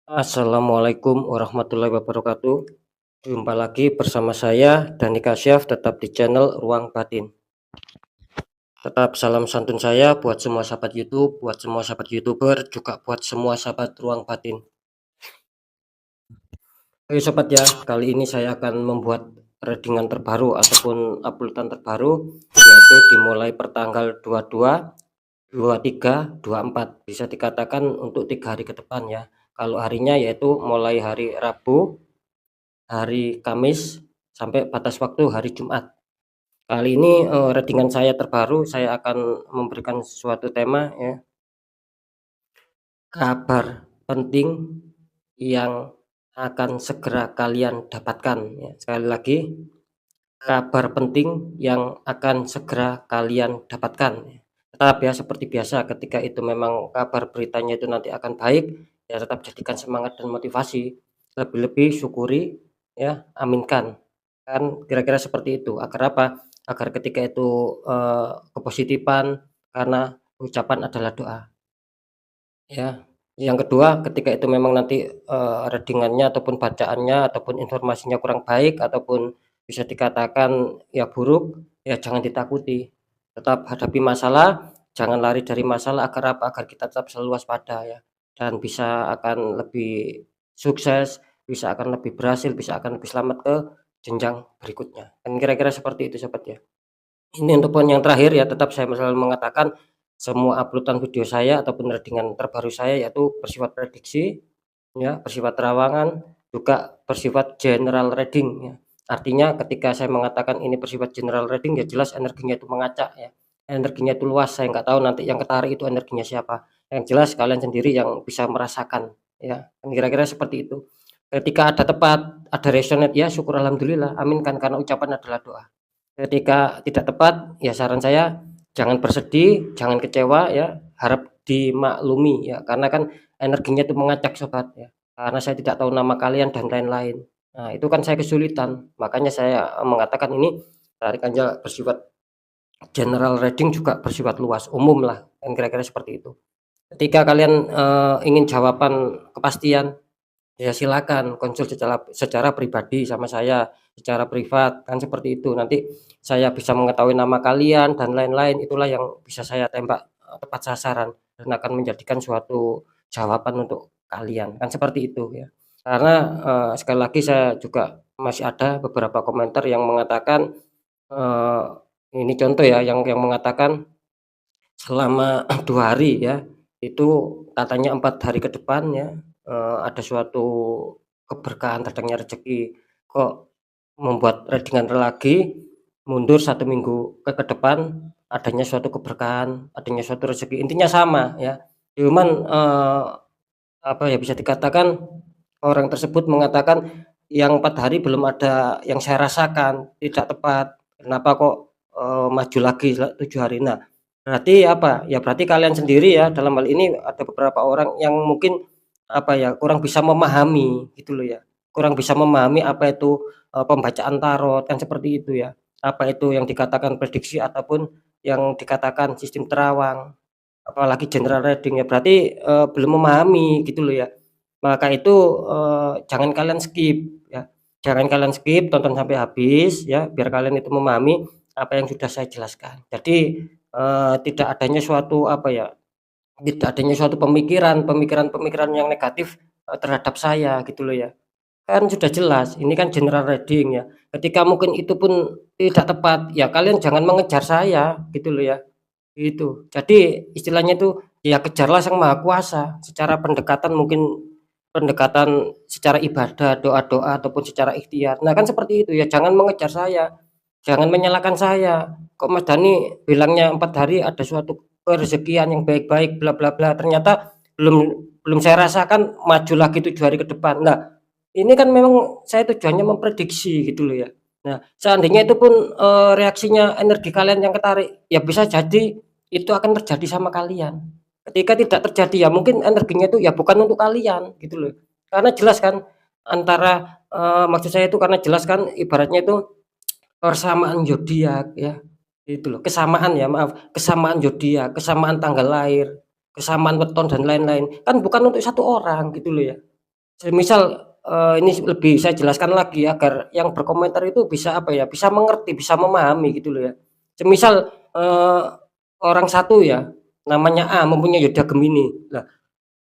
Assalamualaikum warahmatullahi wabarakatuh. Jumpa lagi bersama saya Dani Kasyaf, tetap di channel Ruang Batin. Tetap salam santun saya buat semua sahabat YouTube, buat semua sahabat YouTuber, juga buat semua sahabat Ruang Batin. Oke sobat ya, kali ini saya akan membuat readingan terbaru ataupun uploadan terbaru, yaitu dimulai pertanggal 22, 23, 24. Bisa dikatakan untuk 3 hari ke depan ya. Kalau harinya yaitu mulai hari Rabu, hari Kamis, sampai batas waktu hari Jumat. Kali ini, readingan saya terbaru, saya akan memberikan suatu tema ya, kabar penting yang akan segera kalian dapatkan ya. Sekali lagi, kabar penting yang akan segera kalian dapatkan ya. Tetap ya seperti biasa ketika itu memang kabar beritanya itu nanti akan baik, ya tetap jadikan semangat dan motivasi. Lebih-lebih syukuri ya, aminkan. Kan kira-kira seperti itu. Agar apa? Agar ketika itu, kepositifan karena ucapan adalah doa. Ya, yang kedua ketika itu memang nanti, readingan-nya ataupun bacaannya ataupun informasinya kurang baik ataupun bisa dikatakan ya buruk, ya jangan ditakuti. Tetap hadapi masalah, jangan lari dari masalah agar apa? Agar kita tetap selalu waspada ya, dan bisa akan lebih sukses, bisa akan lebih berhasil, bisa akan lebih selamat ke jenjang berikutnya. Kan kira-kira seperti itu Sobat ya. Ini untuk poin yang terakhir ya, tetap saya selalu mengatakan semua uploadan video saya ataupun readingan terbaru saya yaitu bersifat prediksi, ya, bersifat terawangan, juga bersifat general reading ya. Artinya ketika saya mengatakan ini bersifat general reading ya jelas energinya itu mengacak ya, energinya itu luas, saya nggak tahu nanti yang ketarik itu energinya siapa. Yang jelas kalian sendiri yang bisa merasakan ya, kan kira-kira seperti itu. Ketika ada tepat, ada resonate ya syukur alhamdulillah, aminkan karena ucapan adalah doa. Ketika tidak tepat, ya saran saya jangan bersedih, jangan kecewa ya, harap dimaklumi ya, karena kan energinya itu mengacak sobat ya, karena saya tidak tahu nama kalian dan lain-lain. Nah, itu kan saya kesulitan, makanya saya mengatakan ini tarikannya bersifat general reading juga bersifat luas, umum lah, kan kira-kira seperti itu. Ketika kalian, ingin jawaban kepastian, ya silakan konsul secara pribadi sama saya, secara privat, kan seperti itu. Nanti saya bisa mengetahui nama kalian dan lain-lain, itulah yang bisa saya tembak, tepat sasaran dan akan menjadikan suatu jawaban untuk kalian, kan seperti itu ya. Karena, sekali lagi saya juga masih ada beberapa komentar yang mengatakan, eee, ini contoh ya yang mengatakan selama 2 hari ya, itu katanya 4 hari ke depan ya, ada suatu keberkahan datangnya rezeki, kok membuat readingan lagi, mundur 1 minggu ke depan, adanya suatu keberkahan, adanya suatu rezeki, intinya sama ya. Cuman, apa ya, bisa dikatakan orang tersebut mengatakan, "Yang 4 hari belum ada yang saya rasakan, tidak tepat, kenapa kok, maju lagi 7 hari?" Nah, berarti apa, ya berarti kalian sendiri ya, dalam hal ini ada beberapa orang yang mungkin, apa ya, kurang bisa memahami gitu loh ya, kurang bisa memahami apa itu, pembacaan tarot, kan seperti itu ya. Apa itu yang dikatakan prediksi ataupun yang dikatakan sistem terawang, apalagi general reading ya, berarti, belum memahami gitu loh ya. Maka itu, jangan kalian skip ya, jangan kalian skip, tonton sampai habis ya, biar kalian itu memahami apa yang sudah saya jelaskan. Jadi, tidak adanya suatu apa ya, tidak adanya suatu pemikiran-pemikiran yang negatif, terhadap saya gitu loh ya. Kan sudah jelas, ini kan general reading ya. Ketika mungkin itu pun tidak tepat, ya kalian jangan mengejar saya gitu loh ya, gitu. Jadi istilahnya itu, ya kejarlah Sang Maha Kuasa, secara pendekatan mungkin pendekatan secara ibadah, doa-doa ataupun secara ikhtiar. Nah kan seperti itu ya, jangan mengejar saya, jangan menyalahkan saya, "Kok Mas Dani bilangnya 4 hari ada suatu rezekian yang baik-baik bla bla bla, ternyata belum belum saya rasakan maju lagi 7 hari ke depan." Nah, ini kan memang saya tujuannya memprediksi gitu loh ya. Nah, seandainya itu pun, reaksinya energi kalian yang ketarik, ya bisa jadi itu akan terjadi sama kalian. Ketika tidak terjadi, ya mungkin energinya itu ya bukan untuk kalian gitu loh. Karena jelas kan antara, maksud saya itu karena jelas kan ibaratnya itu persamaan zodiak ya, gitu loh. Kesamaan ya maaf, kesamaan zodiak, kesamaan tanggal lahir, kesamaan weton dan lain-lain, kan bukan untuk satu orang gitu loh ya. semisal, ini lebih saya jelaskan lagi agar yang berkomentar itu bisa apa ya, bisa mengerti, bisa memahami gitu loh ya. Semisal, orang satu ya, namanya A mempunyai yodha Gemini. Lah,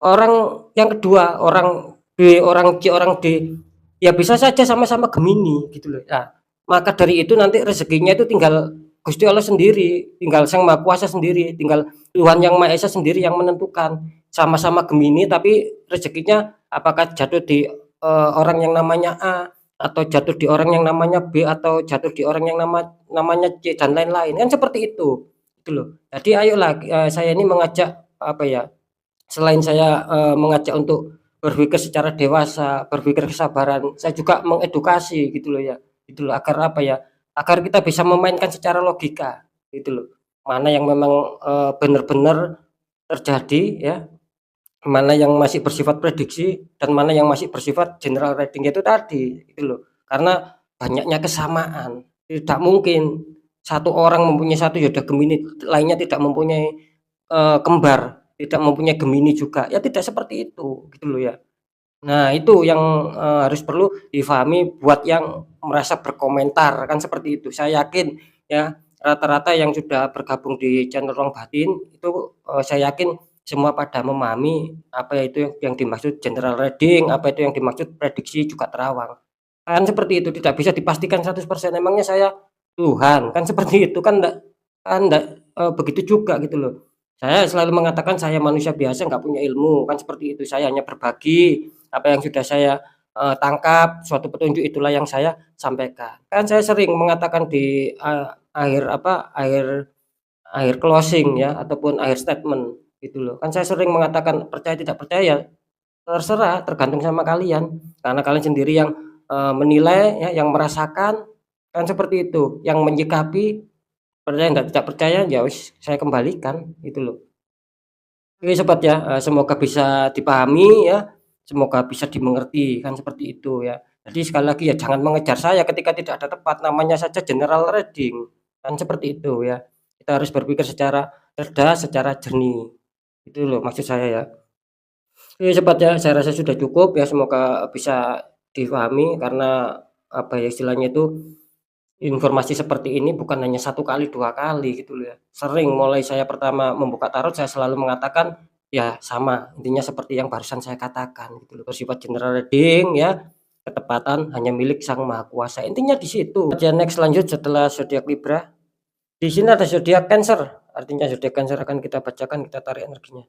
orang yang kedua, orang B, orang C, orang D, ya bisa saja sama-sama Gemini gitu loh. Nah, maka dari itu nanti rezekinya itu tinggal Gusti Allah sendiri, tinggal Sang Maha Kuasa sendiri, tinggal Tuhan Yang Maha Esa sendiri yang menentukan. Sama-sama Gemini tapi rezekinya apakah jatuh di, orang yang namanya A, atau jatuh di orang yang namanya B, atau jatuh di orang yang namanya C dan lain-lain, kan seperti itu, gitu loh. Jadi ayolah, saya ini mengajak apa ya, selain saya, mengajak untuk berpikir secara dewasa, berpikir kesabaran, saya juga mengedukasi gitu loh, agar apa ya, agar kita bisa memainkan secara logika, gitu loh. Mana yang memang, benar-benar terjadi ya, mana yang masih bersifat prediksi dan mana yang masih bersifat general reading itu tadi, gitu loh. Karena banyaknya kesamaan, tidak mungkin satu orang mempunyai satu yodha Gemini, lainnya tidak mempunyai, kembar, tidak mempunyai Gemini juga, ya tidak seperti itu, gitu loh ya. Nah itu yang, harus perlu difahami buat yang merasa berkomentar, kan seperti itu. Saya yakin ya, rata-rata yang sudah bergabung di channel Ruang Batin itu, saya yakin semua pada memahami apa itu yang dimaksud general reading, apa itu yang dimaksud prediksi juga terawang. Kan seperti itu, tidak bisa dipastikan 100%, emangnya saya Tuhan? Kan seperti itu, kan ndak, begitu juga gitu loh. Saya selalu mengatakan saya manusia biasa nggak punya ilmu, kan seperti itu. Saya hanya berbagi apa yang sudah saya, tangkap, suatu petunjuk itulah yang saya sampaikan. Kan saya sering mengatakan di, akhir apa, akhir closing ya, ataupun akhir statement gitu loh. Kan saya sering mengatakan percaya tidak percaya ya terserah, tergantung sama kalian. Karena kalian sendiri yang, menilai ya, yang merasakan, kan seperti itu. Yang menyikapi, percaya dan tidak percaya, ya wis saya kembalikan, gitu loh. Oke sobat ya, semoga bisa dipahami ya, semoga bisa dimengerti, kan seperti itu ya. Jadi sekali lagi ya jangan mengejar saya ketika tidak ada tempat, namanya saja general reading, kan seperti itu ya. Kita harus berpikir secara cerdas, secara jernih, itu loh maksud saya ya. Oke sobat ya, saya rasa sudah cukup ya, semoga bisa difahami karena apa ya istilahnya itu, informasi seperti ini bukan hanya satu kali, 2 kali gitu loh ya. Sering mulai saya pertama membuka tarot saya selalu mengatakan, ya sama intinya seperti yang barusan saya katakan gitu loh, bersifat general reading ya, ketepatan hanya milik Sang Maha Kuasa, intinya di situ. Aja next lanjut setelah zodiak Libra, di sini ada zodiak Cancer, artinya zodiak Cancer akan kita bacakan, kita tarik energinya.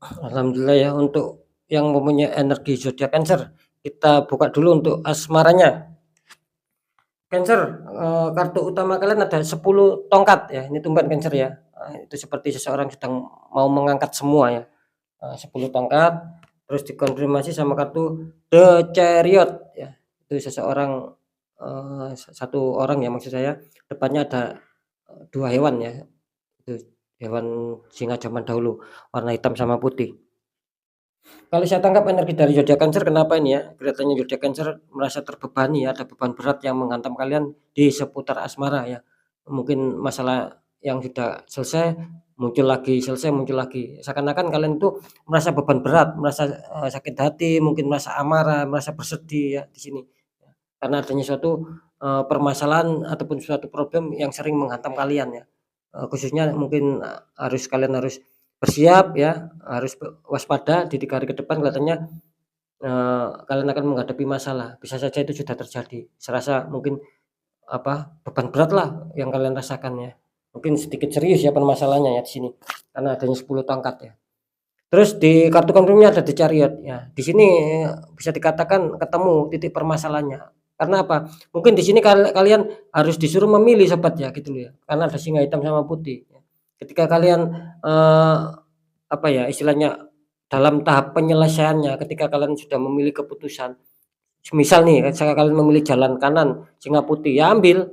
Alhamdulillah ya untuk yang mempunyai energi zodiak Cancer, kita buka dulu untuk asmaranya. Cancer, kartu utama kalian ada 10 tongkat ya, ini tumbuhan Cancer ya, itu seperti seseorang sedang mau mengangkat semua ya, 10 tongkat, terus dikonfirmasi sama kartu The Chariot ya, itu seseorang, satu orang ya maksud saya, depannya ada, 2 hewan ya, itu hewan singa zaman dahulu, warna hitam sama putih. Kalau saya tangkap energi dari zodiak Cancer kenapa ini ya, kelihatannya zodiak Cancer merasa terbebani ya, ada beban berat yang menghantam kalian di seputar asmara ya. Mungkin masalah yang sudah selesai, muncul lagi, selesai, muncul lagi. Seakan-akan kalian itu merasa beban berat, merasa, sakit hati, mungkin merasa amarah, merasa bersedih ya di sini. Karena adanya suatu, permasalahan ataupun suatu problem yang sering menghantam kalian ya. Khususnya mungkin, kalian harus bersiap ya, harus waspada di 3 hari ke depan kelihatannya, kalian akan menghadapi masalah. Bisa saja itu sudah terjadi. Serasa mungkin beban berat lah yang kalian rasakan ya. Mungkin sedikit serius ya permasalahannya ya di sini, karena adanya 10 tongkat ya. Terus di kartu confirm-nya ada The Chariot ya. Di sini bisa dikatakan ketemu titik permasalahannya. Karena apa? Mungkin di sini kalian harus disuruh memilih sobat ya gitu loh ya. Karena ada singa hitam sama putih. Ketika kalian istilahnya dalam tahap penyelesaiannya, ketika kalian sudah memilih keputusan, misal nih kalian memilih jalan kanan singa putih, ya ambil,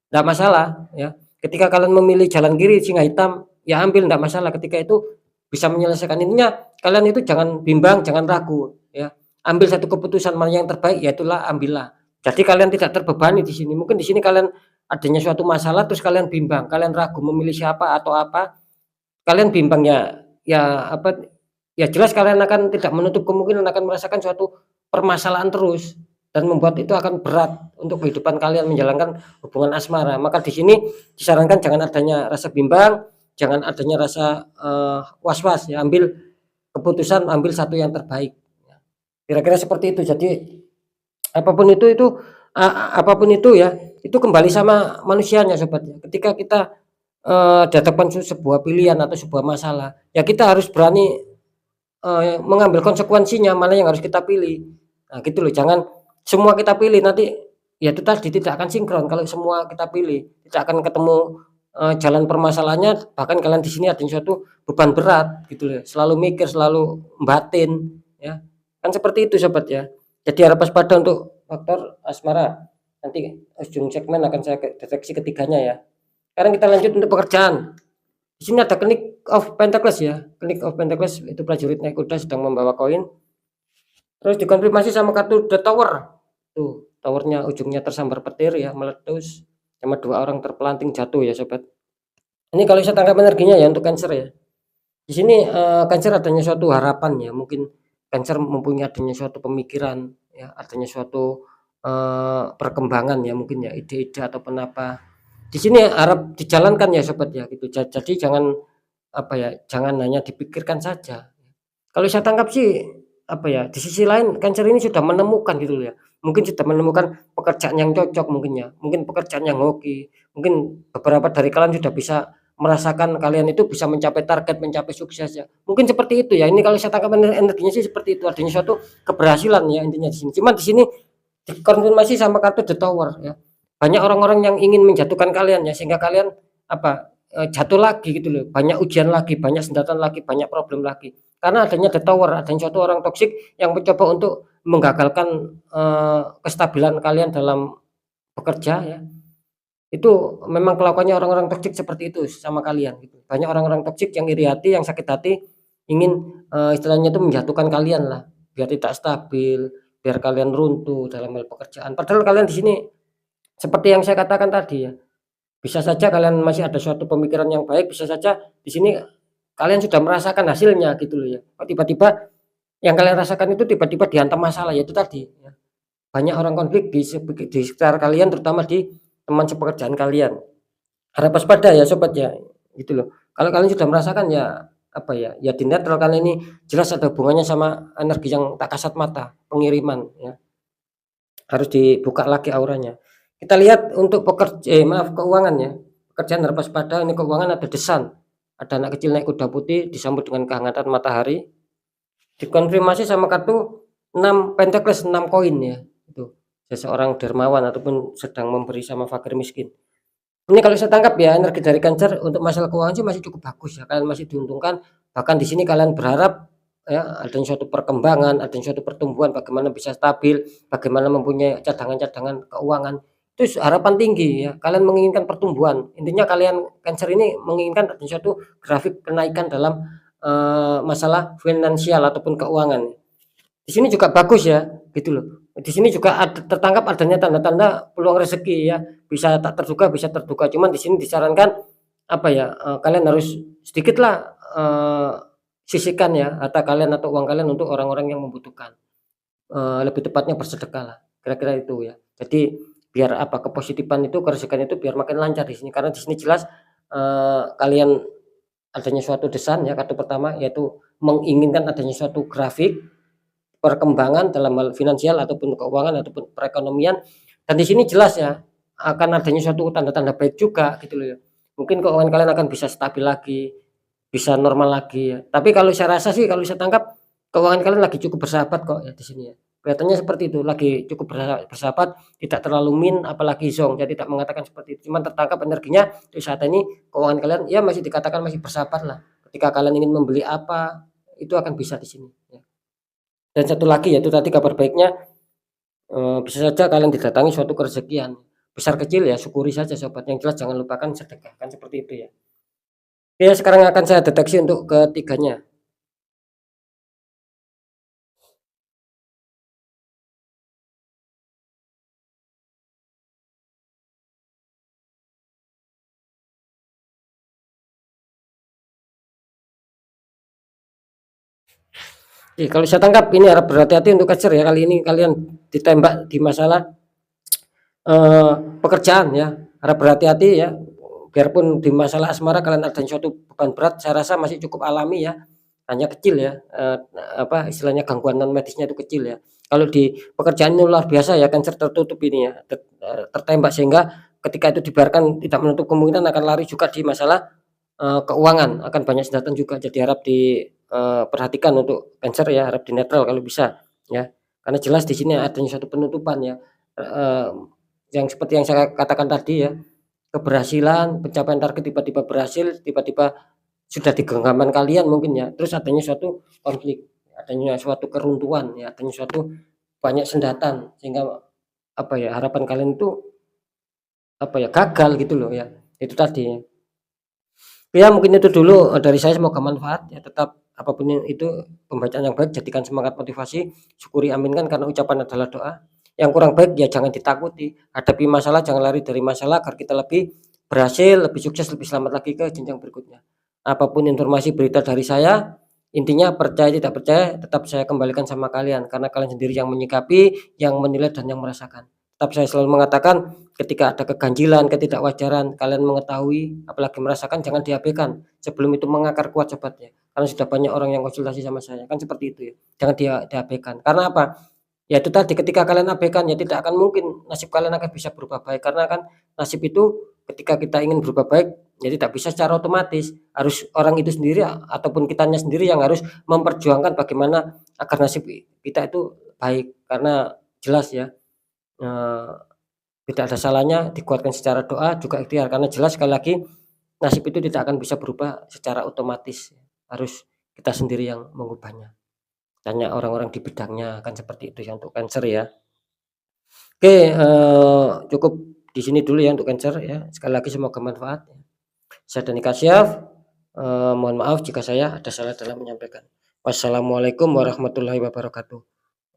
enggak masalah ya. Ketika kalian memilih jalan kiri singa hitam, ya ambil, enggak masalah. Ketika itu bisa menyelesaikan, intinya kalian itu jangan bimbang, jangan ragu ya. Ambil satu keputusan mana yang terbaik, ya itulah ambillah. Jadi kalian tidak terbebani di sini. Mungkin di sini kalian adanya suatu masalah terus kalian bimbang, kalian ragu memilih siapa atau apa. Kalian bimbang ya jelas kalian akan tidak menutup kemungkinan akan merasakan suatu permasalahan terus dan membuat itu akan berat untuk kehidupan kalian menjalankan hubungan asmara. Maka di sini disarankan jangan adanya rasa bimbang, jangan adanya rasa, was-was ya, ambil keputusan, ambil satu yang terbaik. Kira-kira seperti itu. Jadi apapun itu ya, itu kembali sama manusianya sobat ya. Ketika kita, dihadapkan sebuah pilihan atau sebuah masalah, ya kita harus berani, mengambil konsekuensinya, mana yang harus kita pilih. Nah gitu loh, jangan semua kita pilih, nanti ya itu tadi tidak akan sinkron kalau semua kita pilih, tidak akan ketemu, jalan permasalahannya, bahkan kalian di sini ada suatu beban berat gitu loh, selalu mikir, selalu batin ya. Kan seperti itu sobat ya. Jadi harap waspada untuk faktor asmara. Nanti ujung segmen akan saya deteksi ketiganya ya. Sekarang kita lanjut untuk pekerjaan. Di sini ada Knight of Pentacles ya. Knight of Pentacles itu prajurit naik kuda sedang membawa koin. Terus dikonfirmasi sama kartu The Tower. Tuh, towernya ujungnya tersambar petir ya, meletus sama 2 orang terpelanting jatuh ya sobat. Ini kalau saya tangkap energinya ya untuk Cancer ya. Di sini, Cancer adanya suatu harapan ya, mungkin Cancer mempunyai adanya suatu pemikiran ya, adanya suatu, perkembangan ya mungkin ya, ide-ide ataupun apa. Di sini harap dijalankan ya sobat ya gitu. Jadi jangan jangan hanya dipikirkan saja. Kalau saya tangkap sih di sisi lain Cancer ini sudah menemukan gitu ya. Mungkin sudah menemukan pekerjaan yang cocok mungkin ya. Mungkin pekerjaan yang hoki. Mungkin beberapa dari kalian sudah bisa merasakan kalian itu bisa mencapai target, mencapai sukses ya. Mungkin seperti itu ya. Ini kalau saya tangkap energinya sih seperti itu. Adanya suatu keberhasilan ya intinya di sini. Cuma di sini dikonfirmasi sama kartu The Tower ya. Banyak orang-orang yang ingin menjatuhkan kalian ya, sehingga kalian jatuh lagi gitu loh. Banyak ujian lagi, banyak sendatan lagi, banyak problem lagi. Karena adanya The Tower, adanya suatu orang toksik yang mencoba untuk menggagalkan, kestabilan kalian dalam bekerja ya. Itu memang kelakuannya orang-orang toksik seperti itu sama kalian gitu. Banyak orang-orang toksik yang iri hati, yang sakit hati, ingin, istilahnya itu menjatuhkan kalian lah, biar tidak stabil, biar kalian runtuh dalam hal pekerjaan. Padahal kalian di sini seperti yang saya katakan tadi ya, bisa saja kalian masih ada suatu pemikiran yang baik, bisa saja di sini kalian sudah merasakan hasilnya gitu loh ya. Kok tiba-tiba yang kalian rasakan itu tiba-tiba dihantam masalah, ya itu tadi ya. Banyak orang konflik di sekitar kalian, terutama di teman sepekerjaan kalian. Harap waspada ya sobat ya, gitu loh. Kalau kalian sudah merasakan ya ya di netral kalian ini jelas ada hubungannya sama energi yang tak kasat mata, pengiriman ya. Harus dibuka lagi auranya. Kita lihat untuk keuangan ya. Pekerjaan harap waspada, ini keuangan ada The Sun. Ada anak kecil naik kuda putih disambut dengan kehangatan matahari. Dikonfirmasi sama kartu 6 Pentacles, 6 koin ya. Itu seseorang dermawan ataupun sedang memberi sama fakir miskin. Ini kalau saya tangkap ya energi dari Cancer untuk masalah keuangan sih masih cukup bagus ya. Kalian masih diuntungkan. Bahkan di sini kalian berharap ya ada suatu perkembangan, ada suatu pertumbuhan, bagaimana bisa stabil, bagaimana mempunyai cadangan-cadangan keuangan. Terus harapan tinggi ya, kalian menginginkan pertumbuhan. Intinya kalian Cancer ini menginginkan adanya suatu grafik kenaikan dalam, masalah finansial ataupun keuangan. Di sini juga bagus ya, gitu loh. Di sini juga tertangkap adanya tanda-tanda peluang rezeki ya, bisa tak terduga, bisa terduga. Cuman di sini disarankan apa ya, kalian harus sedikitlah, sisihkan ya harta kalian atau uang kalian untuk orang-orang yang membutuhkan. Lebih tepatnya bersedekahlah, kira-kira itu ya. Jadi biar apa, kepositifan itu, kerezekian itu biar makin lancar di sini. Karena di sini jelas, kalian adanya suatu desan ya, kartu pertama yaitu menginginkan adanya suatu grafik perkembangan dalam hal finansial ataupun keuangan ataupun perekonomian, dan di sini jelas ya akan adanya suatu tanda-tanda baik juga gitu loh ya. Mungkin keuangan kalian akan bisa stabil lagi, bisa normal lagi ya. Tapi kalau saya rasa sih, kalau saya tangkap keuangan kalian lagi cukup bersahabat kok ya di sini ya. Kelihatannya seperti itu, lagi cukup bersahabat, tidak terlalu min apalagi zong. Saya tidak mengatakan seperti itu. Cuman tertangkap energinya di saat ini keuangan kalian ya masih dikatakan masih bersahabat lah. Ketika kalian ingin membeli apa, itu akan bisa di sini ya. Dan satu lagi yaitu tadi kabar baiknya, bisa saja kalian didatangi suatu kerezekian, besar kecil ya syukuri saja sobat, yang jelas jangan lupakan sedekah, kan seperti itu ya. Oke, sekarang akan saya deteksi untuk ketiganya. Oke, kalau saya tangkap ini harap berhati-hati untuk Cancer ya, kali ini kalian ditembak di masalah, pekerjaan ya, harap berhati-hati ya. Biarpun di masalah asmara kalian ada suatu beban berat, saya rasa masih cukup alami ya, hanya kecil ya, apa istilahnya, gangguan non medisnya itu kecil ya. Kalau di pekerjaan ini luar biasa ya, Cancer tertutup ini ya, tertembak sehingga ketika itu dibiarkan tidak menutup kemungkinan akan lari juga di masalah, keuangan, akan banyak senggolan juga. Jadi harap perhatikan untuk Cancer ya, harap dinetral kalau bisa ya. Karena jelas di sini adanya suatu penutupan ya, eee, yang seperti yang saya katakan tadi ya, keberhasilan, pencapaian target tiba-tiba berhasil, tiba-tiba sudah di genggaman kalian mungkin ya, terus adanya suatu konflik, adanya suatu keruntuhan ya, adanya suatu banyak sendatan sehingga apa ya, harapan kalian itu apa ya, gagal gitu loh ya, itu tadi. Ya mungkin itu dulu, dari saya, semoga manfaat ya, tetap apapun yang itu pembacaan yang baik jadikan semangat motivasi, syukuri aminkan karena ucapan adalah doa. Yang kurang baik ya jangan ditakuti, hadapi masalah, jangan lari dari masalah agar kita lebih berhasil, lebih sukses, lebih selamat lagi ke jenjang berikutnya. Apapun informasi berita dari saya, intinya percaya tidak percaya tetap saya kembalikan sama kalian karena kalian sendiri yang menyikapi, yang menilai dan yang merasakan. Tetap saya selalu mengatakan ketika ada keganjilan, ketidakwajaran, kalian mengetahui, apalagi merasakan, jangan diabaikan. Sebelum itu mengakar kuat sobat ya. Karena sudah banyak orang yang konsultasi sama saya, kan seperti itu ya. Jangan diabaikan. Karena apa? Ya itu tadi, ketika kalian abaikan ya tidak akan mungkin nasib kalian akan bisa berubah baik. Karena kan nasib itu ketika kita ingin berubah baik ya tidak bisa secara otomatis. Harus orang itu sendiri ataupun kitanya sendiri yang harus memperjuangkan bagaimana agar nasib kita itu baik. Karena jelas ya, eee tidak ada salahnya dikuatkan secara doa juga ikhtiar, karena jelas sekali lagi nasib itu tidak akan bisa berubah secara otomatis, harus kita sendiri yang mengubahnya. Tanya orang-orang di bidangnya, kan seperti itu ya untuk Cancer ya. Oke, cukup di sini dulu ya untuk Cancer ya. Sekali lagi semoga manfaat. Saya Dani Kasyaf, mohon maaf jika saya ada salah dalam menyampaikan. Wassalamualaikum warahmatullahi wabarakatuh.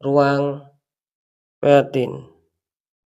Ruang batin.